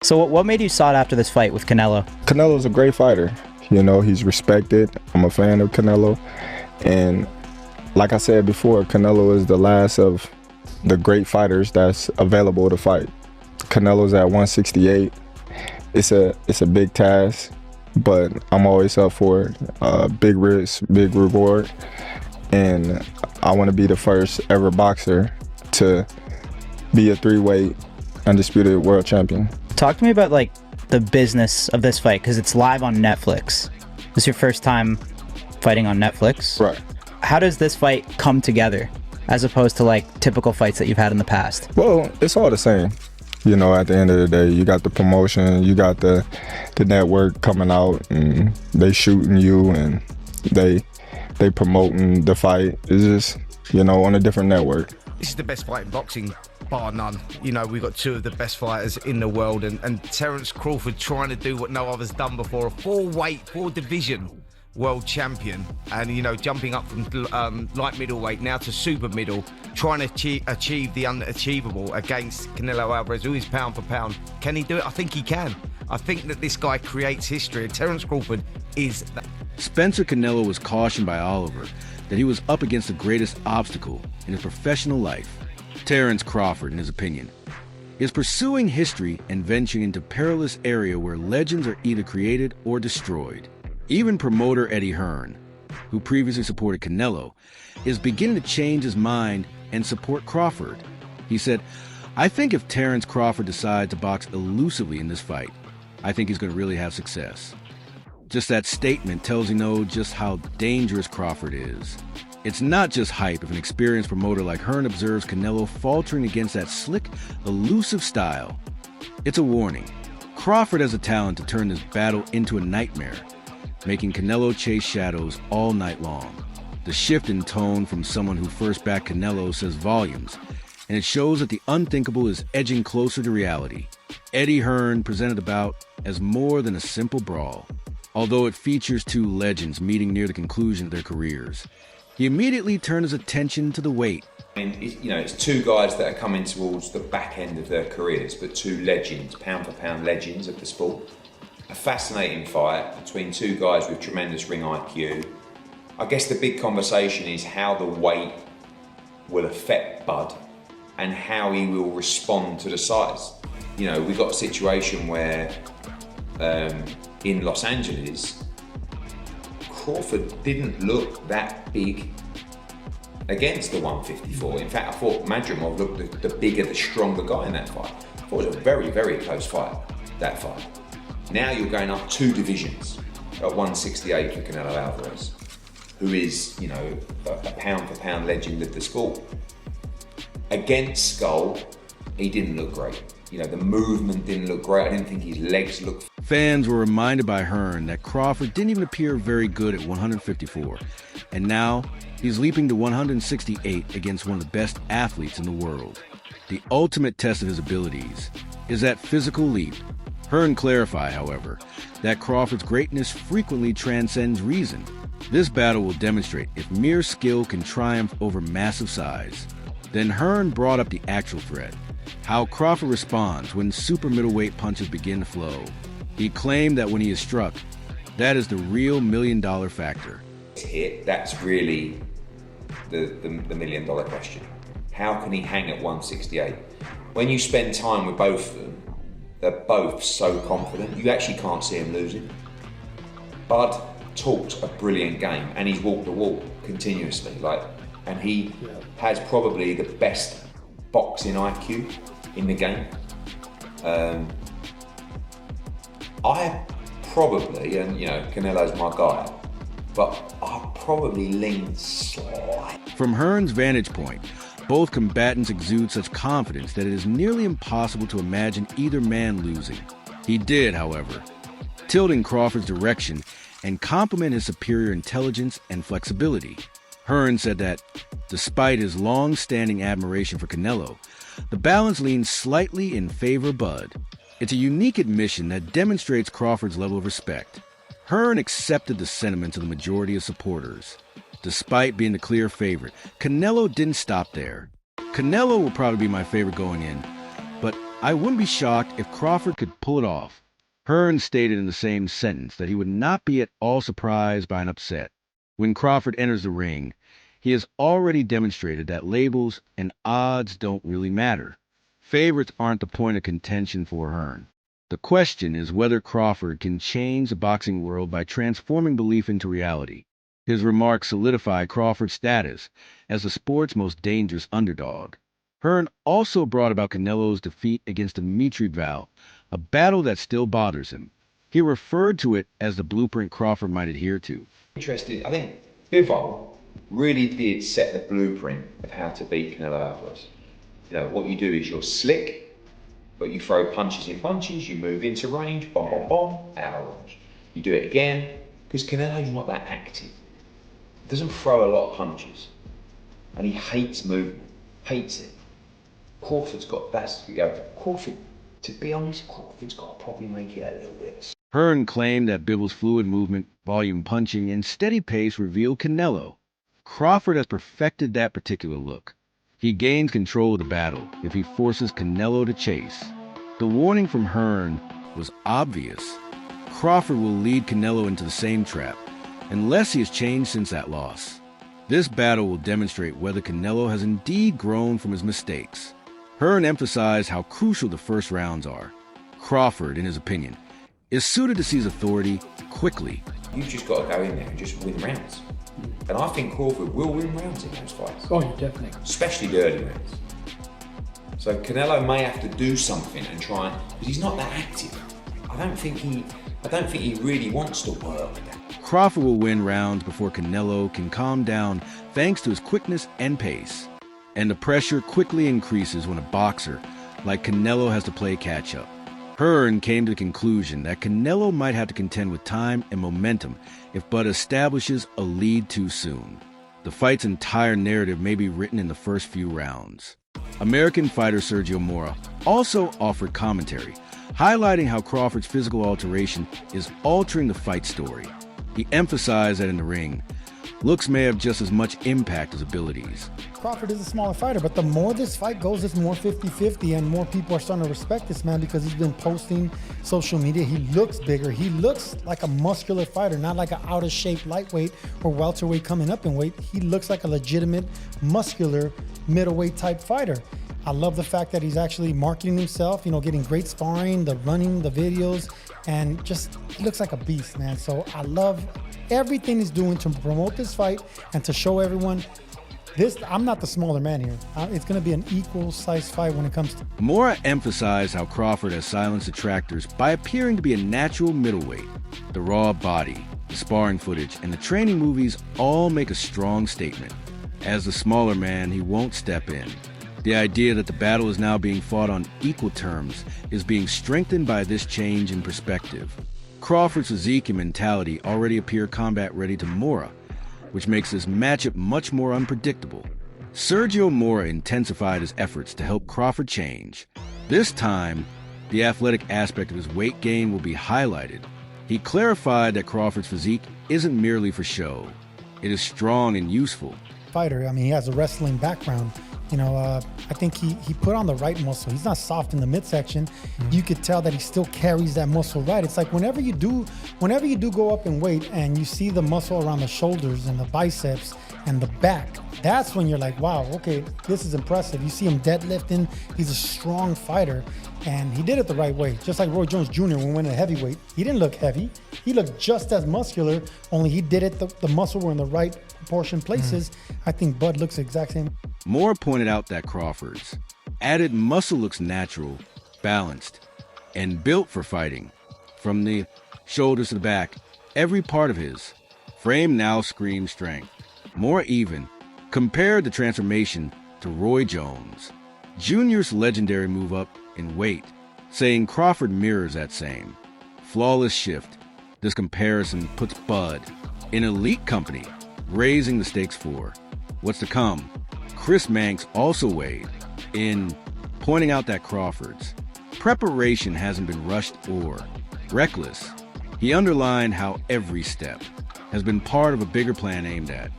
So what made you sought after this fight with Canelo? Canelo's a great fighter. You know, he's respected. I'm a fan of Canelo. And like I said before, Canelo is the last of the great fighters that's available to fight. Canelo's at 168. It's a big task, but I'm always up for it. Big risk, big reward. And I want to be the first ever boxer to be a three-weight undisputed world champion. Talk to me about like the business of this fight, because it's live on Netflix. This is your first time fighting on Netflix. Right. How does this fight come together as opposed to like typical fights that you've had in the past? Well, it's all the same. You know, at the end of the day, you got the promotion, you got the network coming out, and they shooting you, and they promoting the fight. It's just, you know, on a different network. This is the best fight in boxing, bar none. You know, we've got two of the best fighters in the world, and Terence Crawford trying to do what no other's done before, a four division world champion, and, you know, jumping up from light middleweight now to super middle, trying to achieve the unachievable against Canelo Alvarez, who is pound for pound. Can he do it? I think he can. I think that this guy creates history, and Terence Crawford is that. Spencer Canelo was cautioned by Oliver that he was up against the greatest obstacle in his professional life. Terence Crawford, in his opinion, is pursuing history and venturing into perilous area where legends are either created or destroyed. Even promoter Eddie Hearn, who previously supported Canelo, is beginning to change his mind and support Crawford. He said, "I think if Terence Crawford decides to box elusively in this fight, I think he's going to really have success." Just that statement tells you know just how dangerous Crawford is. It's not just hype if an experienced promoter like Hearn observes Canelo faltering against that slick, elusive style. It's a warning. Crawford has a talent to turn this battle into a nightmare, making Canelo chase shadows all night long. The shift in tone from someone who first backed Canelo says volumes, and it shows that the unthinkable is edging closer to reality. Eddie Hearn presented the bout as more than a simple brawl, although it features two legends meeting near the conclusion of their careers. He immediately turned his attention to the weight. I mean, it's two guys that are coming towards the back end of their careers, but two legends, pound for pound legends of the sport. A fascinating fight between two guys with tremendous ring IQ. I guess the big conversation is how the weight will affect Bud and how he will respond to the size. You know, we've got a situation where in Los Angeles, Crawford didn't look that big against the 154. In fact, I thought Madrimov looked the bigger, the stronger guy in that fight. I thought it was a very, very close fight, that fight. Now you're going up two divisions at 168 for Canelo Alvarez, who is, you know, a pound for pound legend of the sport. Against Skull, he didn't look great. You know, the movement didn't look great. I didn't think his legs looked. Fans were reminded by Hearn that Crawford didn't even appear very good at 154, and now he's leaping to 168 against one of the best athletes in the world. The ultimate test of his abilities is that physical leap. Hearn clarified, however, that Crawford's greatness frequently transcends reason. This battle will demonstrate if mere skill can triumph over massive size. Then Hearn brought up the actual threat, how Crawford responds when super middleweight punches begin to flow. He claimed that when he is struck, that is the real million-dollar factor. Hit, that's really the million-dollar question. How can he hang at 168? When you spend time with both of them, they're both so confident, you actually can't see him losing. Bud talks a brilliant game, and he's walked the walk continuously. And he has probably the best boxing IQ in the game. I probably, and you know, Canelo's my guy, but I probably lean slightly. From Hearn's vantage point, both combatants exude such confidence that it is nearly impossible to imagine either man losing. He did, however, tilt in Crawford's direction and compliment his superior intelligence and flexibility. Hearn said that, despite his long-standing admiration for Canelo, the balance leans slightly in favor of Bud. It's a unique admission that demonstrates Crawford's level of respect. Hearn accepted the sentiments of the majority of supporters. Despite being the clear favorite, Canelo didn't stop there. Canelo will probably be my favorite going in, but I wouldn't be shocked if Crawford could pull it off. Hearn stated in the same sentence that he would not be at all surprised by an upset. When Crawford enters the ring, he has already demonstrated that labels and odds don't really matter. Favorites aren't the point of contention for Hearn. The question is whether Crawford can change the boxing world by transforming belief into reality. His remarks solidify Crawford's status as the sport's most dangerous underdog. Hearn also brought about Canelo's defeat against Dimitri Val, a battle that still bothers him. He referred to it as the blueprint Crawford might adhere to. Interesting. I think Bivol really did set the blueprint of how to beat Canelo Alvarez. You know, what you do is you're slick, but you throw punches in bunches, you move into range, bomb, bomb, bomb, out of range. You do it again, because Canelo's not that active. He doesn't throw a lot of punches, and he hates movement, hates it. Crawford's got, Crawford, to be honest, Crawford's got to probably make it a little bit. Hearn claimed that Bivol's fluid movement, volume punching, and steady pace revealed Canelo. Crawford has perfected that particular look. He gains control of the battle if he forces Canelo to chase. The warning from Hearn was obvious. Crawford will lead Canelo into the same trap, unless he has changed since that loss. This battle will demonstrate whether Canelo has indeed grown from his mistakes. Hearn emphasized how crucial the first rounds are. Crawford, in his opinion, is suited to seize authority quickly. You've just got to go in there and just win rounds. And I think Crawford will win rounds in those fights. Oh, yeah, definitely. Especially the early rounds. So Canelo may have to do something and try and, because he's not that active. I don't think he really wants to work. Crawford will win rounds before Canelo can calm down thanks to his quickness and pace. And the pressure quickly increases when a boxer like Canelo has to play catch-up. Hearn came to the conclusion that Canelo might have to contend with time and momentum if Bud establishes a lead too soon. The fight's entire narrative may be written in the first few rounds. American fighter Sergio Mora also offered commentary, highlighting how Crawford's physical alteration is altering the fight story. He emphasized that in the ring, looks may have just as much impact as abilities. Crawford is a smaller fighter, but the more this fight goes, it's more 50-50, and more people are starting to respect this man because he's been posting social media. He looks bigger. He looks like a muscular fighter, not like an out-of-shape lightweight or welterweight coming up in weight. He looks like a legitimate, muscular, middleweight type fighter. I love the fact that he's actually marketing himself, getting great sparring, the running, the videos, and just he looks like a beast, man. So I love everything he's doing to promote this fight and to show everyone I'm not the smaller man here. It's going to be an equal-sized fight when it comes to... Mora emphasized how Crawford has silenced detractors by appearing to be a natural middleweight. The raw body, the sparring footage, and the training movies all make a strong statement. As the smaller man, he won't step in. The idea that the battle is now being fought on equal terms is being strengthened by this change in perspective. Crawford's physique and mentality already appear combat-ready to Mora, which makes this matchup much more unpredictable. Sergio Mora intensified his efforts to help Crawford change. This time, the athletic aspect of his weight gain will be highlighted. He clarified that Crawford's physique isn't merely for show. It is strong and useful. Fighter, he has a wrestling background. I think he put on the right muscle. He's not soft in the midsection. You could tell that he still carries that muscle right. It's like whenever you do go up in weight and you see the muscle around the shoulders and the biceps and the back, that's when you're like, wow, okay, this is impressive. You see him deadlifting. He's a strong fighter, and he did it the right way. Just like Roy Jones Jr. when he went to heavyweight. He didn't look heavy. He looked just as muscular, only he did it, the muscle were in the right proportion places. I think Bud looks the exact same. Moore pointed out that Crawford's added muscle looks natural, balanced, and built for fighting. From the shoulders to the back, every part of his frame now screams strength. Moore even compared the transformation to Roy Jones Jr.'s legendary move up in weight, saying Crawford mirrors that same flawless shift. This comparison puts Bud in elite company, raising the stakes for what's to come. Chris Manx also weighed in, pointing out that Crawford's preparation hasn't been rushed or reckless. He underlined how every step has been part of a bigger plan aimed at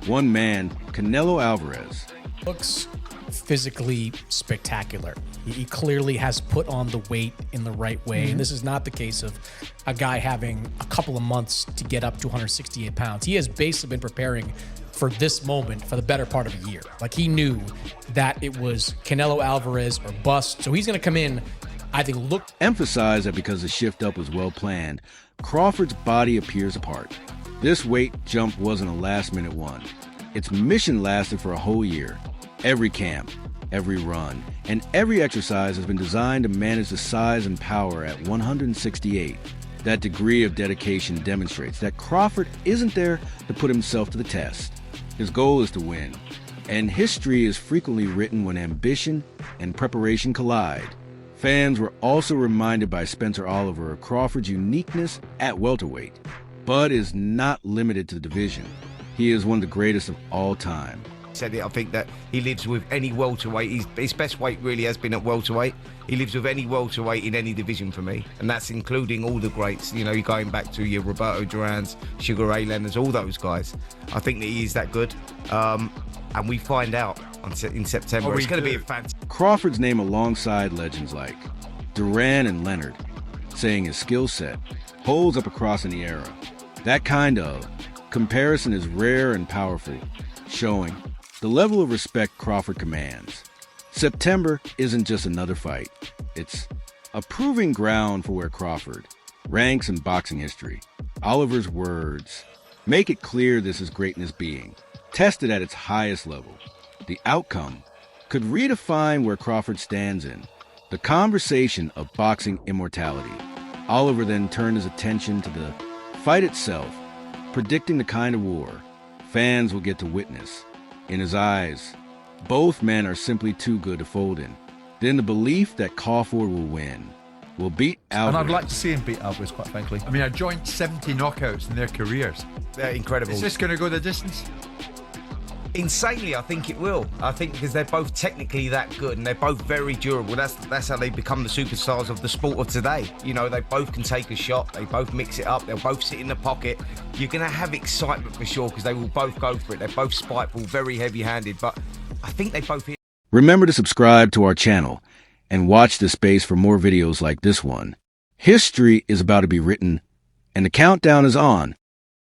one man, Canelo Alvarez. Looks physically spectacular. He clearly has put on the weight in the right way. And this is not the case of a guy having a couple of months to get up to 168 pounds. He has basically been preparing for this moment for the better part of a year. Like, he knew that it was Canelo Alvarez or bust. So he's going to come in, I think, Emphasize that because the shift up was well planned, Crawford's body appears apart. This weight jump wasn't a last-minute one. Its mission lasted for a whole year. Every camp, every run, and every exercise has been designed to manage the size and power at 168. That degree of dedication demonstrates that Crawford isn't there to put himself to the test. His goal is to win, and history is frequently written when ambition and preparation collide. Fans were also reminded by Spencer Oliver of Crawford's uniqueness at welterweight. Bud is not limited to the division. He is one of the greatest of all time. Said it, I think that he lives with any welterweight. His best weight really has been at welterweight. He lives with any welterweight in any division for me, and that's including all the greats. You know, you're going back to your Roberto Durans, Sugar Ray Leonards, all those guys. I think that he is that good, and we find out in September. It's going to be a fantastic. Crawford's name alongside legends like Duran and Leonard, saying his skill set holds up across any era. That kind of comparison is rare and powerful, showing the level of respect Crawford commands. September isn't just another fight. It's a proving ground for where Crawford ranks in boxing history. Oliver's words make it clear this is greatness being tested at its highest level. The outcome could redefine where Crawford stands in the conversation of boxing immortality. Oliver then turned his attention to the fight itself, predicting the kind of war fans will get to witness. In his eyes, both men are simply too good to fold in. Then the belief that Crawford will win, will beat Alvarez. And I'd like to see him beat Alvarez, quite frankly. I mean, a joint 70 knockouts in their careers. They're incredible. Is this going to go the distance? Insanely, I think it will. I think because they're both technically that good and they're both very durable. That's how they become the superstars of the sport of today. You know, they both can take a shot. They both mix it up. They'll both sit in the pocket. You're going to have excitement for sure because they will both go for it. They're both spiteful, very heavy-handed, but I think they both hit. Remember to subscribe to our channel and watch this space for more videos like this one. History is about to be written, and the countdown is on.